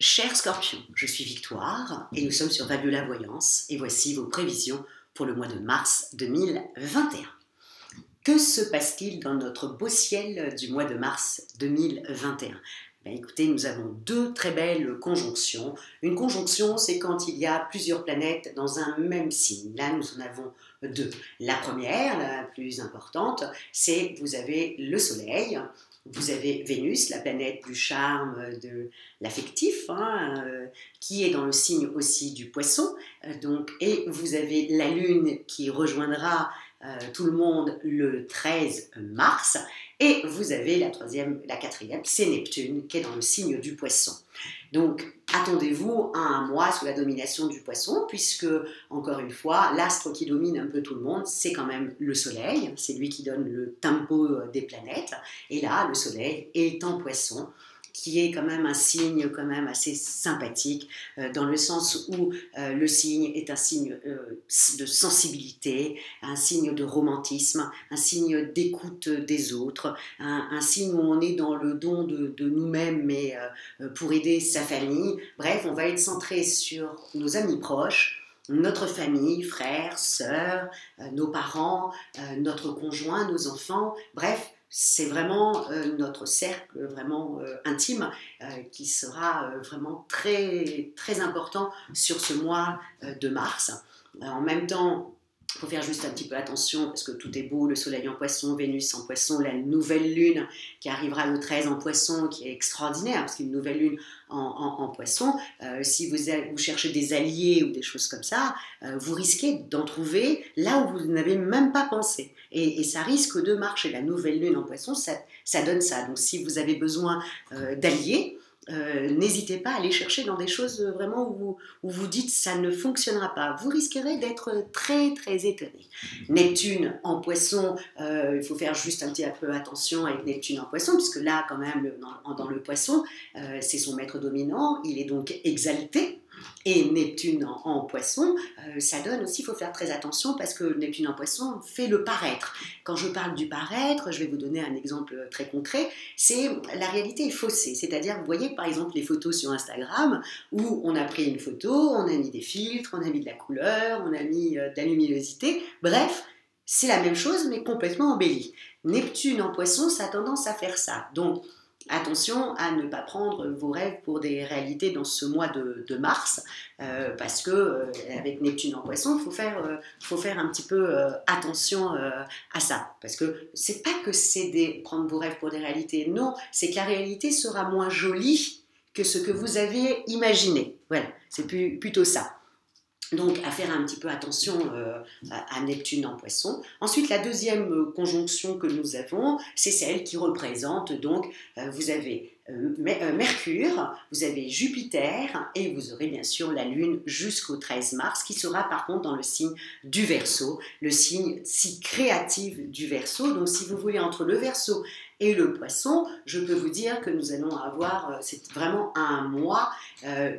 Chers Scorpions, je suis Victoire et nous sommes sur Vague de la Voyance et voici vos prévisions pour le mois de mars 2021. Que se passe-t-il dans notre beau ciel du mois de mars 2021? Écoutez, nous avons deux très belles conjonctions. Une conjonction, c'est quand il y a plusieurs planètes dans un même signe. Là, nous en avons deux. La première, la plus importante, c'est vous avez le Soleil, vous avez Vénus, la planète du charme, de l'affectif, qui est dans le signe aussi du Poisson. Et vous avez la Lune qui rejoindra tout le monde le 13 mars. Et vous avez la quatrième, c'est Neptune, qui est dans le signe du Poisson. Donc, attendez-vous à un mois sous la domination du Poisson, puisque, encore une fois, l'astre qui domine un peu tout le monde, c'est quand même le Soleil. C'est lui qui donne le tempo des planètes. Et là, le Soleil est en Poisson, qui est quand même un signe quand même assez sympathique, dans le sens où le signe est un signe de sensibilité, un signe de romantisme, un signe d'écoute des autres, un signe où on est dans le don de nous-mêmes, mais pour aider sa famille. Bref, on va être centré sur nos amis proches, notre famille, frères, sœurs, nos parents, notre conjoint, nos enfants, bref, c'est vraiment notre cercle vraiment intime qui sera vraiment très, très important sur ce mois de mars. En même temps, il faut faire juste un petit peu attention parce que tout est beau, le soleil en poisson, Vénus en poisson, la nouvelle lune qui arrivera le 13 en poisson, qui est extraordinaire parce qu'une nouvelle lune en poisson, si vous cherchez des alliés ou des choses comme ça, vous risquez d'en trouver là où vous n'avez même pas pensé. Et ça risque de marcher. La nouvelle lune en poisson, ça donne ça. Donc si vous avez besoin d'alliés, n'hésitez pas à aller chercher dans des choses vraiment où vous dites ça ne fonctionnera pas. Vous risquerez d'être très très étonné. Neptune en poisson, il faut faire juste un petit peu attention avec Neptune en poisson, puisque là quand même dans le poisson, c'est son maître dominant, il est donc exalté. Et Neptune en poisson, ça donne aussi, il faut faire très attention parce que Neptune en poisson fait le paraître. Quand je parle du paraître, je vais vous donner un exemple très concret, c'est la réalité est faussée. C'est-à-dire, vous voyez par exemple les photos sur Instagram où on a pris une photo, on a mis des filtres, on a mis de la couleur, on a mis de la luminosité, bref, c'est la même chose mais complètement embellie. Neptune en poisson, ça a tendance à faire ça. Donc, attention à ne pas prendre vos rêves pour des réalités dans ce mois de mars, parce que avec Neptune en poisson, faut faire un petit peu attention à ça. Parce que c'est pas que c'est prendre vos rêves pour des réalités, non, c'est que la réalité sera moins jolie que ce que vous avez imaginé. Voilà, c'est plutôt ça. Donc, à faire un petit peu attention à Neptune en poisson. Ensuite, la deuxième conjonction que nous avons, c'est celle qui représente, donc, vous avez Mercure, vous avez Jupiter, et vous aurez bien sûr la Lune jusqu'au 13 mars, qui sera par contre dans le signe du Verseau, le signe si créatif du Verseau. Donc, si vous voulez, entre le Verseau et le Poisson, je peux vous dire que nous allons avoir, c'est vraiment un mois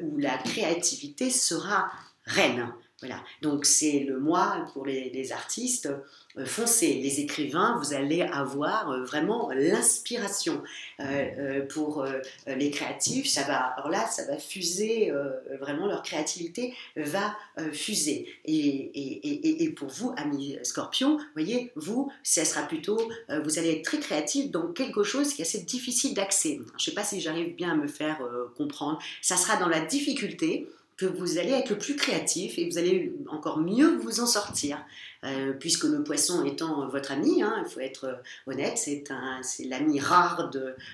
où la créativité sera reine. Voilà, donc c'est le mois pour les artistes, foncez, les écrivains, vous allez avoir vraiment l'inspiration. Pour les créatifs, alors là, ça va fuser, vraiment leur créativité va fuser. Et pour vous, amis Scorpions, voyez, vous, ça sera plutôt, vous allez être très créatif dans quelque chose qui est assez difficile d'accès. Je ne sais pas si j'arrive bien à me faire comprendre. Ça sera dans la difficulté que vous allez être le plus créatif et vous allez encore mieux vous en sortir, puisque le poisson étant votre ami, il faut être honnête, c'est l'ami rare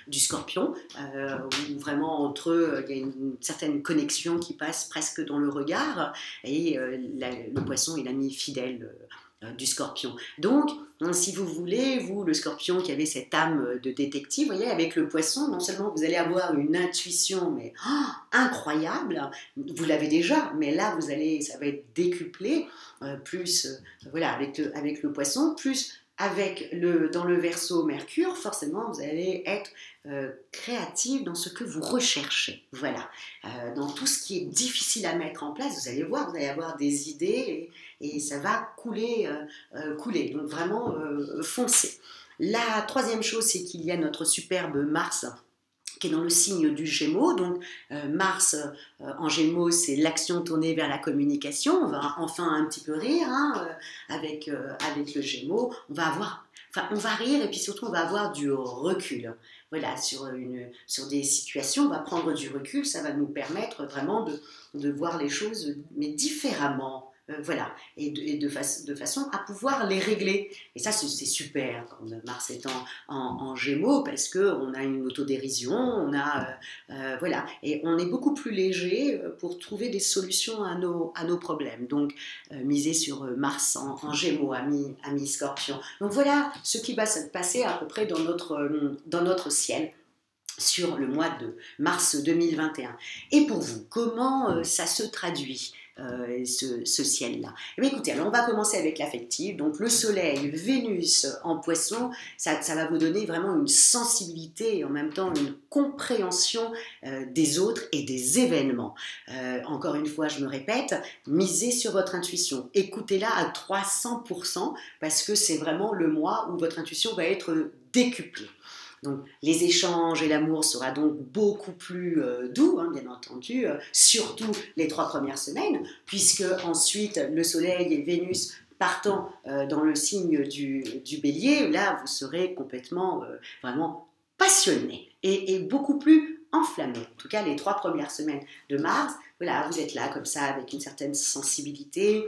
du scorpion, où vraiment entre eux, il y a une certaine connexion qui passe presque dans le regard, et le poisson est l'ami fidèle du scorpion. Donc, si vous voulez, vous, le scorpion qui avez cette âme de détective, vous voyez, avec le poisson, non seulement vous allez avoir une intuition, mais incroyable, vous l'avez déjà, mais là, ça va être décuplé, voilà, avec le poisson, plus dans le Verseau Mercure, forcément, vous allez être créatif dans ce que vous recherchez. Voilà. Dans tout ce qui est difficile à mettre en place, vous allez voir, vous allez avoir des idées et ça va couler. Donc vraiment, foncez. La troisième chose, c'est qu'il y a notre superbe Mars qui est dans le signe du Gémeaux. Donc Mars en Gémeaux, c'est l'action tournée vers la communication. On va enfin un petit peu rire hein, avec le Gémeaux. On va rire et puis surtout on va avoir du recul. Voilà, sur des situations, on va prendre du recul, ça va nous permettre vraiment de voir les choses mais différemment. Voilà, et de façon à pouvoir les régler. Et ça, c'est super quand Mars est en Gémeaux, parce qu'on a une autodérision, voilà, et on est beaucoup plus léger pour trouver des solutions à nos problèmes. Donc, miser sur Mars en Gémeaux, ami Scorpion. Donc voilà ce qui va se passer à peu près dans notre ciel sur le mois de mars 2021. Et pour vous, comment ça se traduit ce ciel-là? Eh bien, écoutez, alors on va commencer avec l'affectif. Donc le Soleil, Vénus en Poisson, ça va vous donner vraiment une sensibilité et en même temps une compréhension des autres et des événements. Encore une fois, je me répète, misez sur votre intuition. Écoutez-la à 300% parce que c'est vraiment le mois où votre intuition va être décuplée. Donc, les échanges et l'amour sera donc beaucoup plus doux, hein, bien entendu, surtout les 3 premières semaines, puisque ensuite le Soleil et Vénus partant dans le signe du Bélier, là vous serez complètement vraiment passionné et beaucoup plus enflammé. En tout cas, les 3 premières semaines de mars, voilà, vous êtes là comme ça avec une certaine sensibilité,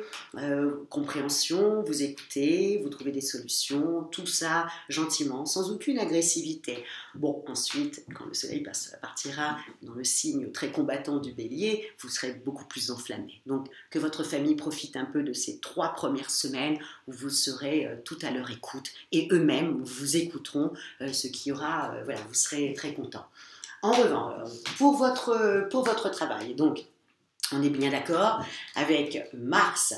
compréhension, vous écoutez, vous trouvez des solutions, tout ça gentiment, sans aucune agressivité. Bon, ensuite, quand le soleil partira dans le signe très combattant du Bélier, vous serez beaucoup plus enflammé. Donc, que votre famille profite un peu de ces 3 premières semaines où vous serez tout à leur écoute et eux-mêmes vous écouteront, ce qui aura, voilà, vous serez très content. En revanche, pour votre travail, donc, on est bien d'accord, avec Mars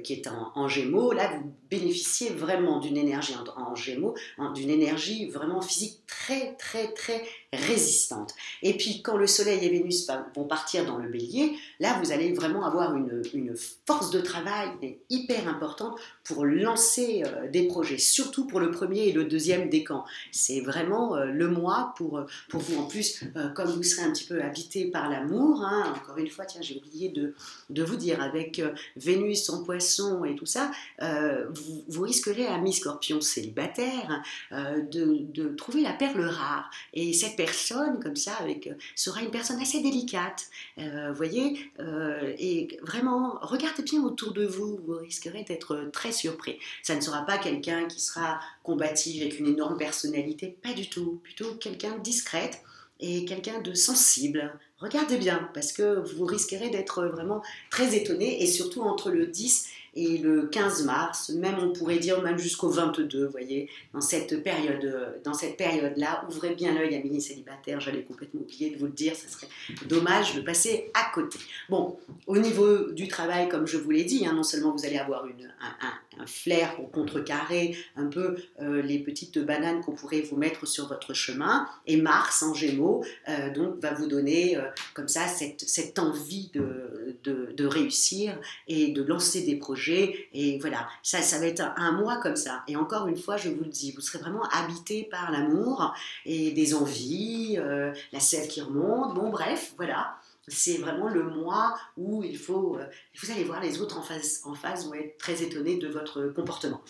qui est en Gémeaux, là vous bénéficiez vraiment d'une énergie en Gémeaux, d'une énergie vraiment physique très très très résistante. Et puis quand le Soleil et Vénus vont partir dans le Bélier, là vous allez vraiment avoir une force de travail hyper importante pour lancer des projets, surtout pour le premier et le deuxième décan. C'est vraiment le mois pour vous. En plus, comme vous serez un petit peu habité par l'amour, hein, encore une fois, tiens, j'ai oublié de vous dire, avec Vénus en Poisson et tout ça, vous risquerez, amis Scorpions célibataires, de trouver la perle rare. Et cette personne, comme ça, sera une personne assez délicate, voyez, et vraiment, regardez bien autour de vous, vous risquerez d'être très surpris. Ça ne sera pas quelqu'un qui sera combatif avec une énorme personnalité, pas du tout, plutôt quelqu'un de discrète et quelqu'un de sensible. Regardez bien, parce que vous risquerez d'être vraiment très étonné, et surtout entre le 10 et le 15 mars, même on pourrait dire même jusqu'au 22, vous voyez, dans cette période-là, ouvrez bien l'œil, amis célibataires, j'allais complètement oublier de vous le dire, ça serait dommage de passer à côté. Bon, au niveau du travail, comme je vous l'ai dit, hein, non seulement vous allez avoir un flair pour contrecarrer un peu les petites bananes qu'on pourrait vous mettre sur votre chemin, et Mars en Gémeaux, donc va vous donner comme ça cette envie de réussir et de lancer des projets. Et voilà, ça va être un mois comme ça. Et encore une fois, je vous le dis, vous serez vraiment habité par l'amour et des envies, la sève qui remonte. Bon, bref, voilà. C'est vraiment le mois où vous allez voir les autres en face vont être très étonnés de votre comportement.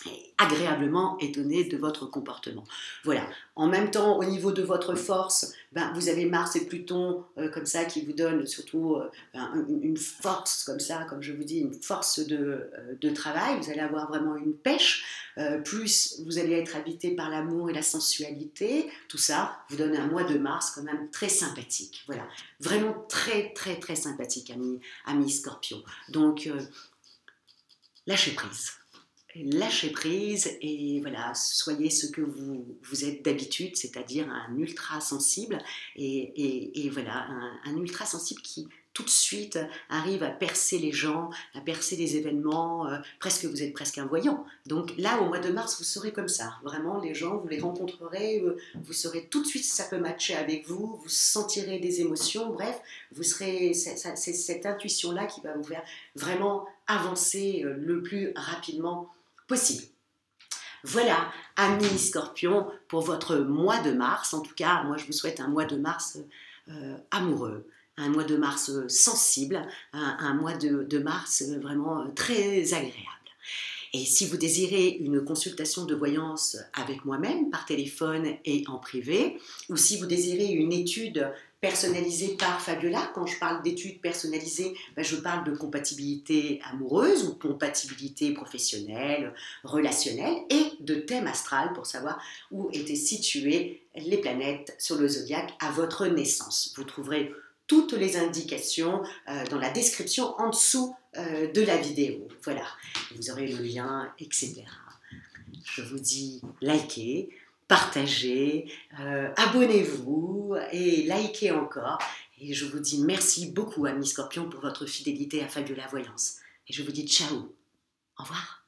Et agréablement étonné de votre comportement. Voilà. En même temps, au niveau de votre force, vous avez Mars et Pluton comme ça qui vous donnent surtout une force comme ça, comme je vous dis, une force de travail. Vous allez avoir vraiment une pêche. Plus vous allez être habité par l'amour et la sensualité. Tout ça vous donne un mois de mars quand même très sympathique. Voilà. Vraiment très très très sympathique, amis Scorpion. Donc, lâchez prise. Lâchez prise et voilà, soyez ce que vous êtes d'habitude, c'est-à-dire un ultra sensible et voilà, un ultra sensible qui tout de suite arrive à percer les gens, à percer les événements, vous êtes presque un voyant. Donc là, au mois de mars, vous serez comme ça. Vraiment, les gens, vous les rencontrerez, vous saurez tout de suite si ça peut matcher avec vous, vous sentirez des émotions, bref, c'est cette intuition-là qui va vous faire vraiment avancer le plus rapidement possible. Voilà, amis Scorpion, pour votre mois de mars. En tout cas, moi je vous souhaite un mois de mars amoureux, un mois de mars sensible, un mois de mars vraiment très agréable. Et si vous désirez une consultation de voyance avec moi-même par téléphone et en privé, ou si vous désirez une étude personnalisée par Fabiola, quand je parle d'études personnalisées, je parle de compatibilité amoureuse ou compatibilité professionnelle, relationnelle et de thème astral pour savoir où étaient situées les planètes sur le zodiaque à votre naissance. Vous trouverez toutes les indications dans la description en dessous de la vidéo. Voilà, vous aurez le lien, etc. Je vous dis likez, partagez, abonnez-vous et likez encore. Et je vous dis merci beaucoup, amis Scorpions, pour votre fidélité à Fabiola Voyance. Et je vous dis ciao, au revoir.